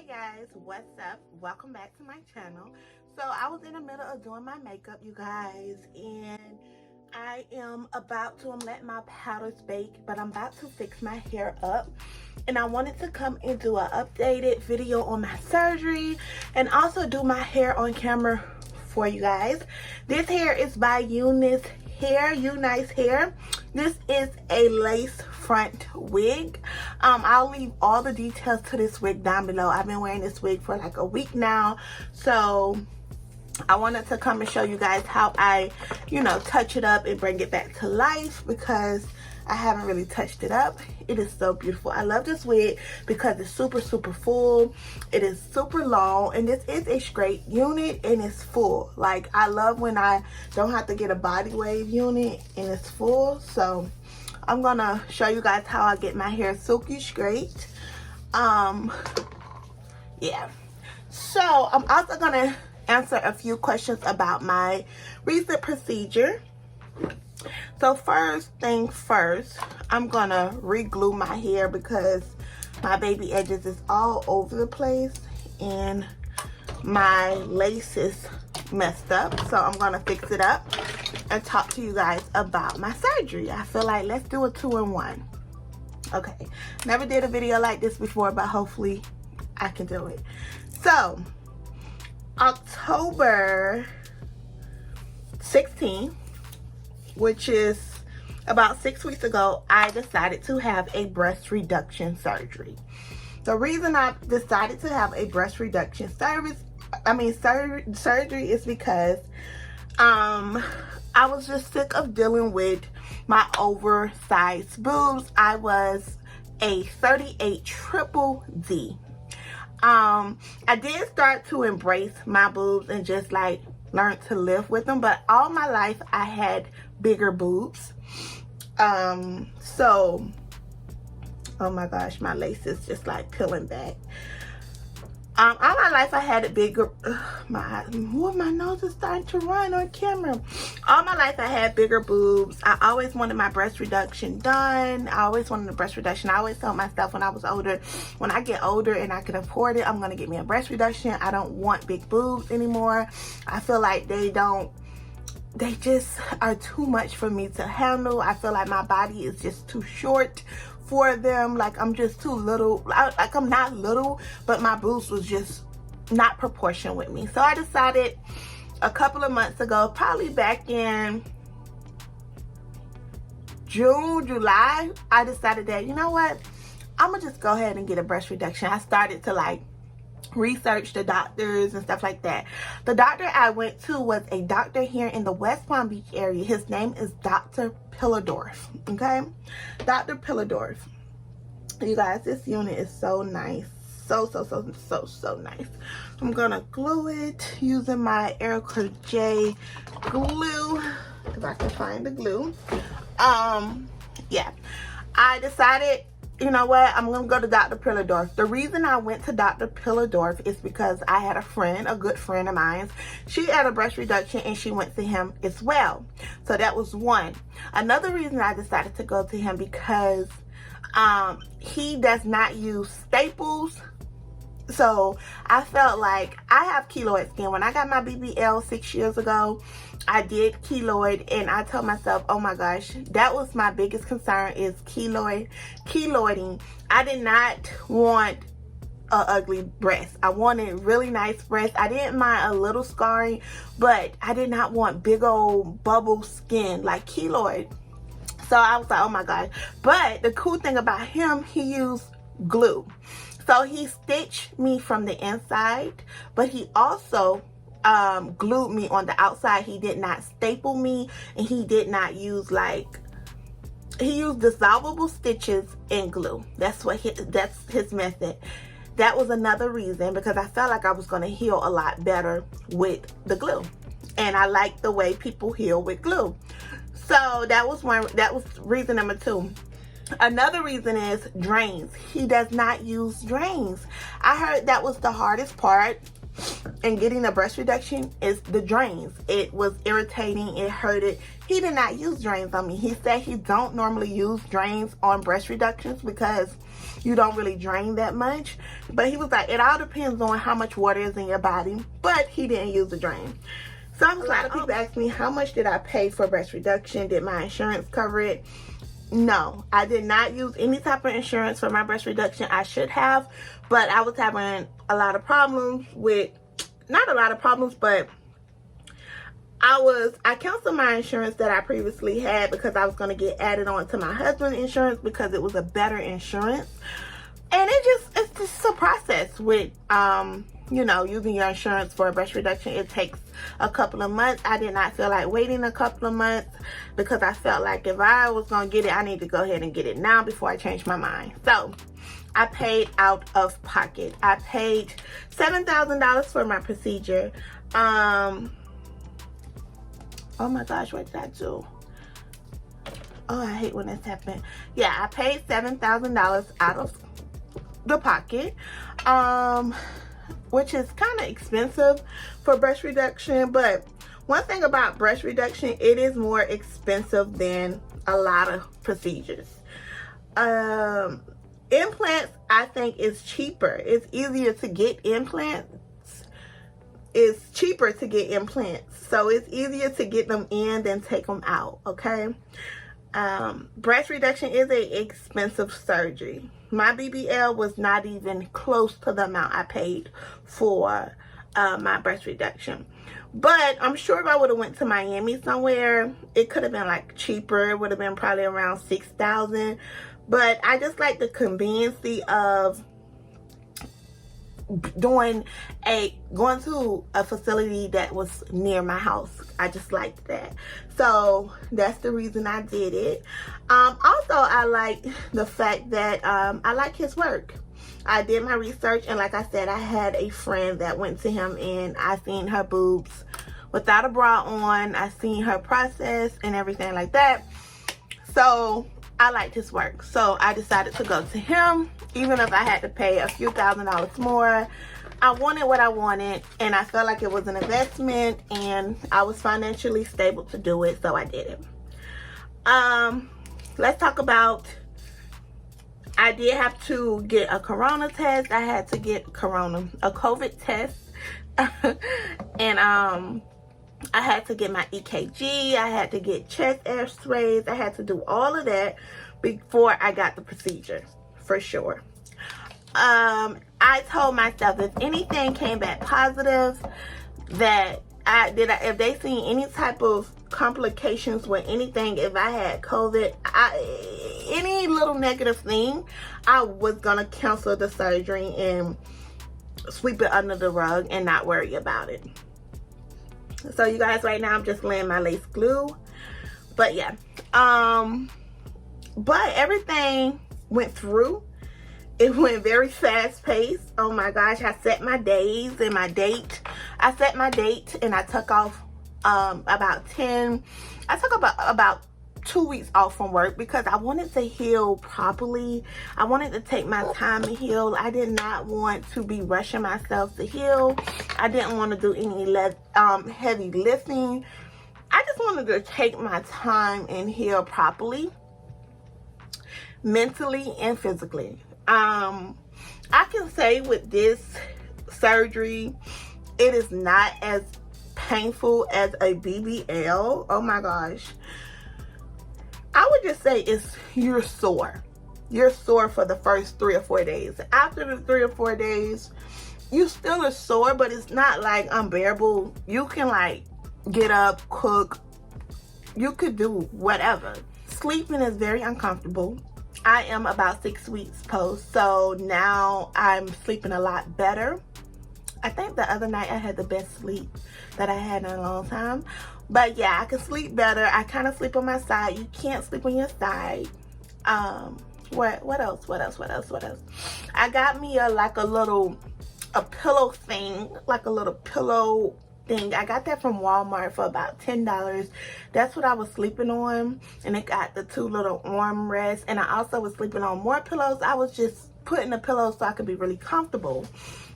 Hey guys, what's up? Welcome back to my channel. So I was in the middle of doing my makeup, you guys, and I am about to let my powders bake, but I'm about to fix my hair up, and I wanted to come and do an updated video on my surgery and also do my hair on camera for you guys. This hair is by UNice Hair. This is a lace front wig. I'll leave all the details to this wig down below. I've been wearing this wig for like a week now, so I wanted to come and show you guys how I, touch it up and bring it back to life, because I haven't really touched it up. It is so beautiful. I love this wig because it's super full. It is super long, and this is a straight unit and it's full. Like, I love when I don't have to get a body wave unit and it's full. So I'm gonna show you guys how I get my hair silky straight. Yeah, so I'm also gonna answer a few questions about my recent procedure. So first thing first, I'm gonna re-glue my hair because my baby edges is all over the place and my lace is messed up. So I'm gonna fix it up and talk to you guys about my surgery. I feel like let's do a 2-in-1. Okay, never did a video like this before, but hopefully I can do it. So October 16th, which is about 6 weeks ago, I decided to have a breast reduction surgery. The reason I decided to have a breast reduction surgery is because I was just sick of dealing with my oversized boobs. I was a 38 triple D. I did start to embrace my boobs and just like learn to live with them, but all my life I had bigger boobs. So oh my gosh, my lace is just like peeling back. All my life I had a bigger my nose is starting to run on camera. All my life I had bigger boobs. I always wanted my breast reduction done. I always wanted a breast reduction. I always told myself when I was older, when I get older and I can afford it, I'm gonna get me a breast reduction. I don't want big boobs anymore. I feel like they just are too much for me to handle. I feel like my body is just too short for them. Like, I'm just too little. Like, I'm not little, but my boobs was just not proportion with me. So I decided a couple of months ago, probably back in June, July, I decided that, you know what, I'm gonna just go ahead and get a breast reduction. I started to like research the doctors and stuff like that. The doctor I went to was a doctor here in the West Palm Beach area. His name is Dr. Pillersdorf. Okay, Dr. Pillersdorf. You guys, this unit is so nice. So nice. I'm gonna glue it using my Erica J glue, if I can find the glue. Yeah, I decided, you know what, I'm gonna go to Dr. Pillersdorf. The reason I went to Dr. Pillersdorf is because I had a friend, a good friend of mine. She had a breast reduction and she went to him as well. So that was one. Another reason I decided to go to him because he does not use staples. So I felt like I have keloid skin. When I got my BBL 6 years ago, I did keloid, and I told myself, oh my gosh, that was my biggest concern, is keloiding. I did not want a ugly breast. I wanted really nice breasts. I didn't mind a little scarring, but I did not want big old bubble skin like keloid. So I was like, oh my gosh. But the cool thing about him, he used glue. So he stitched me from the inside, but he also glued me on the outside. He did not staple me, and he did not use he used dissolvable stitches and glue. That's his method. That was another reason, because I felt like I was going to heal a lot better with the glue, and I like the way people heal with glue. So that was reason number 2. Another reason is drains. He does not use drains. I heard that was the hardest part in getting the breast reduction is the drains. It was irritating, it hurted. He did not use drains on me. He said he don't normally use drains on breast reductions because you don't really drain that much. But he was like, it all depends on how much water is in your body. But he didn't use the drain. So I was like, people ask me, how much did I pay for breast reduction? Did my insurance cover it? No, I did not use any type of insurance for my breast reduction. I should have, but I was having a lot of problems with, not a lot of problems, but I canceled my insurance that I previously had because I was going to get added on to my husband's insurance because it was a better insurance. And it's just a process with, you know, using your insurance for a breast reduction. It takes a couple of months. I did not feel like waiting a couple of months because I felt like if I was going to get it, I need to go ahead and get it now before I change my mind. So I paid out of pocket. I paid $7,000 for my procedure. Oh my gosh, what did I do? Oh, I hate when this happens. Yeah, I paid $7,000 out of the pocket, which is kind of expensive for breast reduction. But one thing about breast reduction, it is more expensive than a lot of procedures. Implants, I think, is cheaper. It's easier to get implants. It's cheaper to get implants, so it's easier to get them in than take them out. Okay. Breast reduction is a expensive surgery. My BBL was not even close to the amount I paid for my breast reduction. But I'm sure if I would have went to Miami somewhere, it could have been like cheaper. It would have been probably around $6,000. But I just like the convenience of going to a facility that was near my house. I just liked that, so that's the reason I did it. Also, I like the fact that I like his work. I did my research, and like I said, I had a friend that went to him, and I seen her boobs without a bra on. I seen her process and everything like that, so I liked his work. So I decided to go to him, even if I had to pay a few $1,000s more. I wanted what I wanted, and I felt like it was an investment, and I was financially stable to do it, so I did it. Let's talk about, I did have to get a corona test. I had to get a COVID test. And I had to get my EKG. I had to get chest x-rays. I had to do all of that before I got the procedure, for sure. I told myself if anything came back positive, that if they seen any type of complications with anything, if I had COVID, any little negative thing, I was gonna cancel the surgery and sweep it under the rug and not worry about it. So you guys, right now I'm just laying my lace glue. But yeah, but everything went through. It went very fast paced. Oh my gosh, I set my days and my date. I set my date and I took off about 2 weeks off from work because I wanted to heal properly. I wanted to take my time to heal. I did not want to be rushing myself to heal. I didn't want to do any heavy lifting. I just wanted to take my time and heal properly, mentally and physically. I can say with this surgery, it is not as painful as a BBL. Oh my gosh. I would just say you're sore. You're sore for the first 3 or 4 days. After the 3 or 4 days, you still are sore, but it's not like unbearable. You can like get up, cook. You could do whatever. Sleeping is very uncomfortable. I am about 6 weeks post, so now I'm sleeping a lot better. I think the other night I had the best sleep that I had in a long time. But yeah, I can sleep better. I kind of sleep on my side. You can't sleep on your side. What else? I got me a pillow thing, like a little pillow thing. I got that from Walmart for about $10. That's what I was sleeping on, and it got the 2 little arm rests, and I also was sleeping on more pillows. I was just put in a pillow so I can be really comfortable.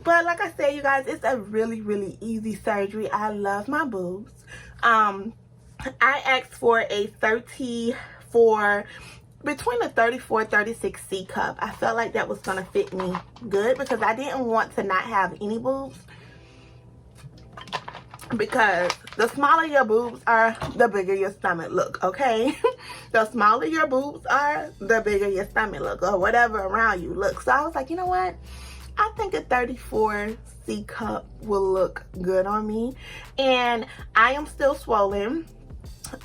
But like I said, you guys, it's a really easy surgery. I love my boobs. I asked for a 34, between a 34-36 C cup. I felt like that was going to fit me good because I didn't want to not have any boobs. Because the smaller your boobs are, the bigger your stomach look, okay? The smaller your boobs are, the bigger your stomach look, or whatever around you looks. So I was like, you know what? I think a 34 C cup will look good on me. And I am still swollen.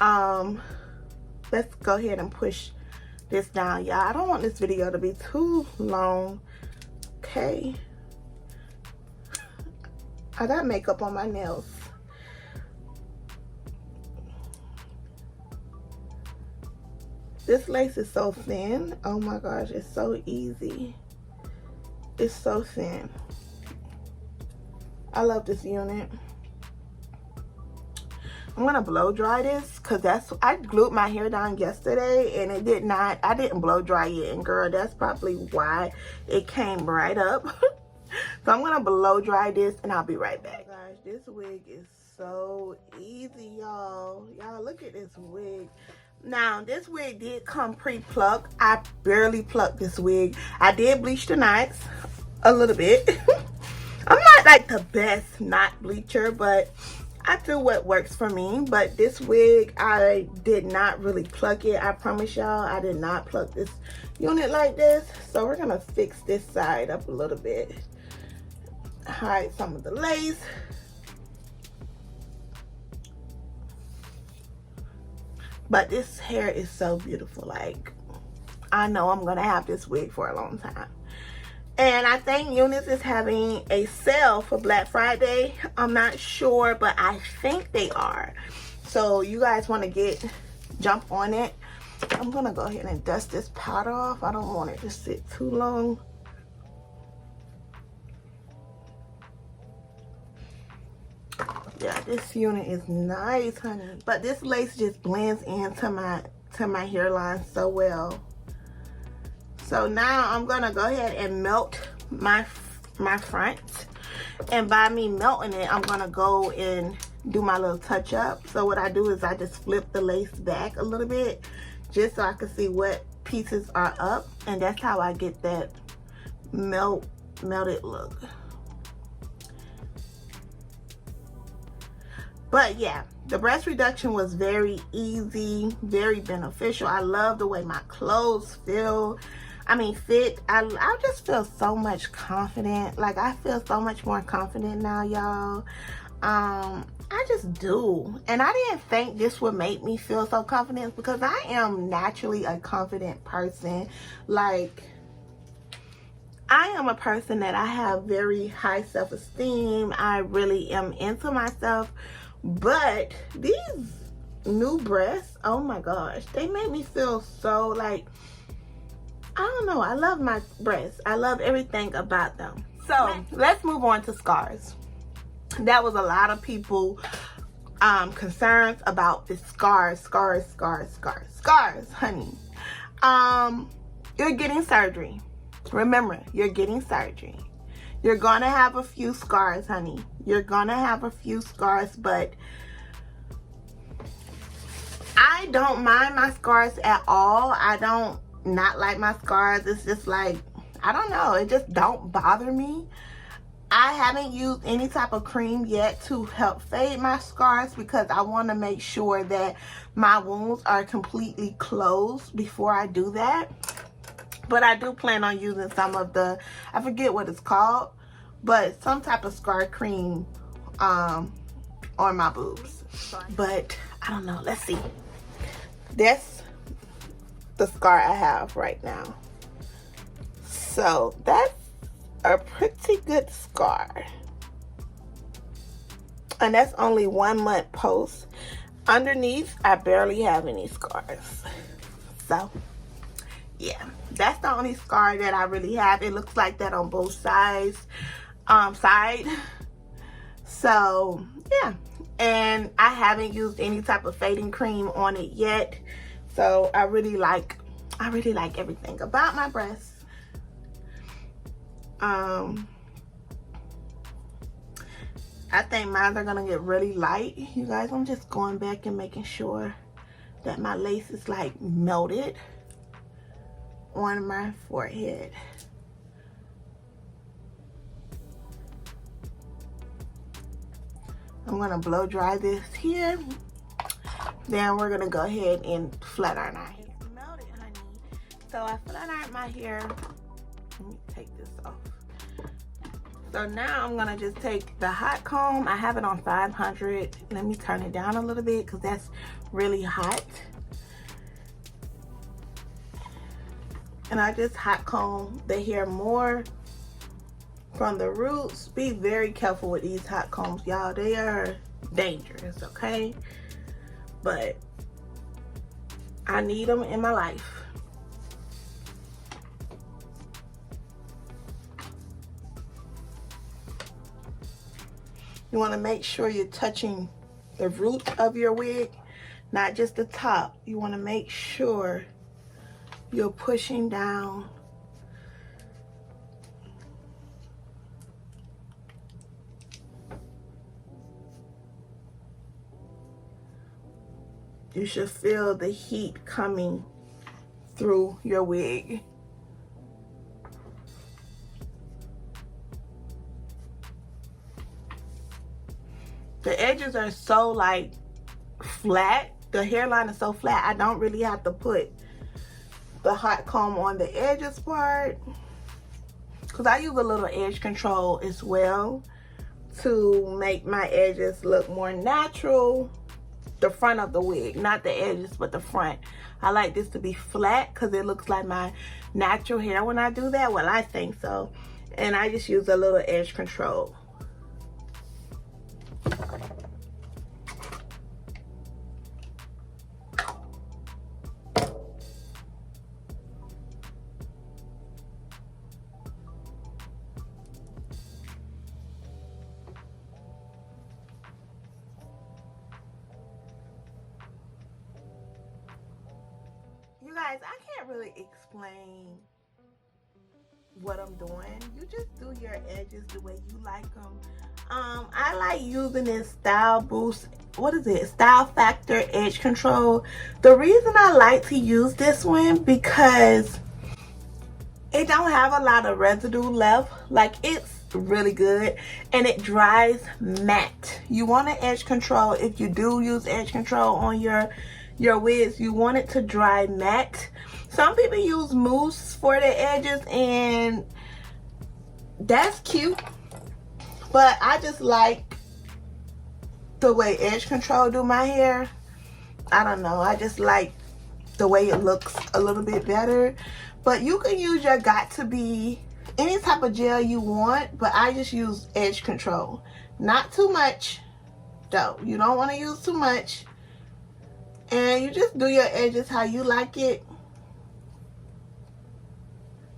Let's go ahead and push this down, y'all. I don't want this video to be too long. Okay. I got makeup on my nails. This lace is so thin. Oh my gosh, it's so easy. It's so thin. I love this unit. I'm gonna blow dry this because I glued my hair down yesterday and I didn't blow dry it, and girl, that's probably why it came right up. So I'm gonna blow dry this and I'll be right back. Guys, this wig is so easy, y'all. Y'all look at this wig. Now, this wig did come pre-plucked. I barely plucked this wig. I did bleach the knots a little bit. I'm not like the best knot bleacher, but I do what works for me. But this wig, I did not really pluck it. I promise y'all, I did not pluck this unit like this. So we're gonna fix this side up a little bit. Hide some of the lace. But this hair is so beautiful. Like, I know I'm gonna have this wig for a long time. And I think UNice is having a sale for Black Friday. I'm not sure, but I think they are. So you guys want to jump on it. I'm gonna go ahead and dust this powder off. I don't want it to sit too long. Yeah, this unit is nice, honey. But this lace just blends into my hairline so well. So now I'm gonna go ahead and melt my front. And by me melting it, I'm gonna go and do my little touch up. So what I do is I just flip the lace back a little bit just so I can see what pieces are up. And that's how I get that melted look. But yeah, the breast reduction was very easy, very beneficial. I love the way my clothes fit. I just feel so much confident. Like, I feel so much more confident now, y'all. I just do. And I didn't think this would make me feel so confident because I am naturally a confident person. Like, I am a person that I have very high self-esteem. I really am into myself. But these new breasts, oh my gosh, they make me feel so like, I don't know, I love my breasts. I love everything about them. So let's move on to scars. That was a lot of people concerns about the scars, honey. You're getting surgery. Remember, you're getting surgery. You're gonna have a few scars, honey. You're gonna have a few scars, but I don't mind my scars at all. I don't not like my scars. It's just like, I don't know, it just don't bother me. I haven't used any type of cream yet to help fade my scars because I want to make sure that my wounds are completely closed before I do that. But I do plan on using some of the, I forget what it's called, but some type of scar cream on my boobs. But I don't know, let's see. That's the scar I have right now. So that's a pretty good scar. And that's only 1 month post. Underneath, I barely have any scars. So yeah, that's the only scar that I really have. It looks like that on both sides. So yeah, and I haven't used any type of fading cream on it yet. So I really like everything about my breasts. I think mine are gonna get really light. You guys, I'm just going back and making sure that my lace is like melted on my forehead. I'm gonna blow dry this here. Then we're gonna go ahead and flat iron our hair. It's melted, honey. So I flat ironed my hair. Let me take this off. So now I'm gonna just take the hot comb. I have it on 500. Let me turn it down a little bit because that's really hot. And I just hot comb the hair more from the roots. Be very careful with these hot combs, y'all. They are dangerous, okay? But I need them in my life. You want to make sure you're touching the root of your wig, not just the top. You want to make sure you're pushing down. You should feel the heat coming through your wig. The edges are so like flat. The hairline is so flat. I don't really have to put the hot comb on the edges part, because I use a little edge control as well to make my edges look more natural. The front of the wig, not the edges, but the front. I like this to be flat because it looks like my natural hair when I do that. Well, I think so. And I just use a little edge control. You guys, I can't really explain what I'm doing. You just do your edges the way you like them. I like using this Style Boost, what is it? Style Factor Edge Control. The reason I like to use this one because it don't have a lot of residue left. Like, it's really good and it dries matte. You want an edge control. If you do use edge control on your wigs, you want it to dry matte. Some people use mousse for the edges and that's cute, but I just like the way edge control do my hair. I don't know, I just like the way it looks a little bit better. But you can use your Got To Be, any type of gel you want, but I just use edge control. Not too much though. You don't want to use too much. And you just do your edges how you like it.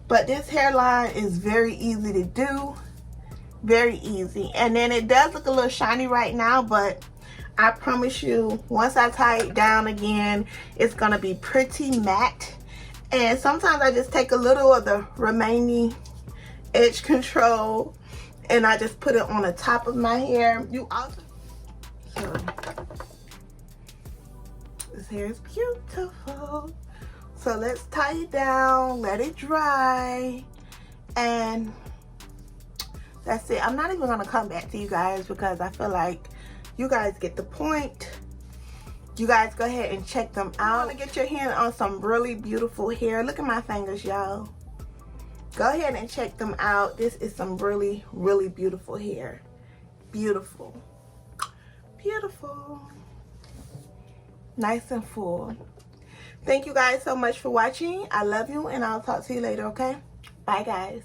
But this hairline is very easy to do. Very easy. And then it does look a little shiny right now, but I promise you, once I tie it down again, it's going to be pretty matte. And sometimes I just take a little of the remaining edge control and I just put it on the top of my hair. You also... So, this hair is beautiful. So let's tie it down, let it dry, and that's it. I'm not even gonna come back to you guys because I feel like you guys get the point. You guys go ahead and check them out. You wanna get your hand on some really beautiful hair. Look at my fingers, y'all. Go ahead and check them out. This is some really, really beautiful hair. Beautiful. Beautiful. Nice and full. Thank you guys so much for watching. I love you and I'll talk to you later, okay? Bye guys.